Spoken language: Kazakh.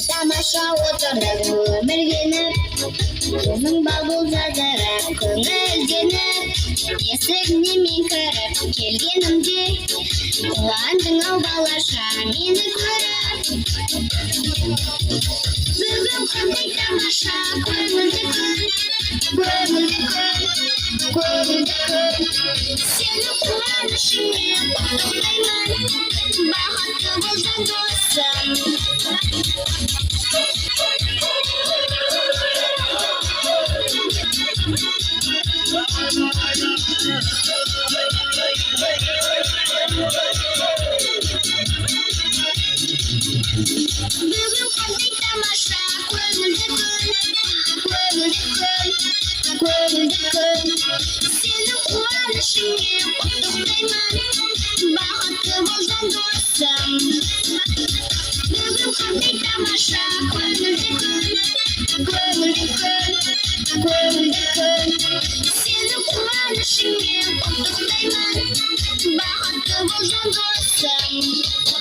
Тамаша отырып өміргеніп, көзің бал жазырып көңілденіп, есігіне мен кіріп келгенімде, қуандың-ау балаша мені көріп. Бүгін қандай тамаша, көңілді күн, көңілді күн, көңілді күн. Сені қуанышыңмен құттықтаймын, бақытты болсын досым. Бүгін қандай тамаша, көңілді күн, көңілді күн, көңілді күн. Сені қуанышыңмен құттықтаймын, бақытты болсын досым. Бүгін қандай тамаша, көңілді күн, көңілді күн, көңілді күн. Сені қуанышыңмен құттықтаймын, бақытты болсын досым.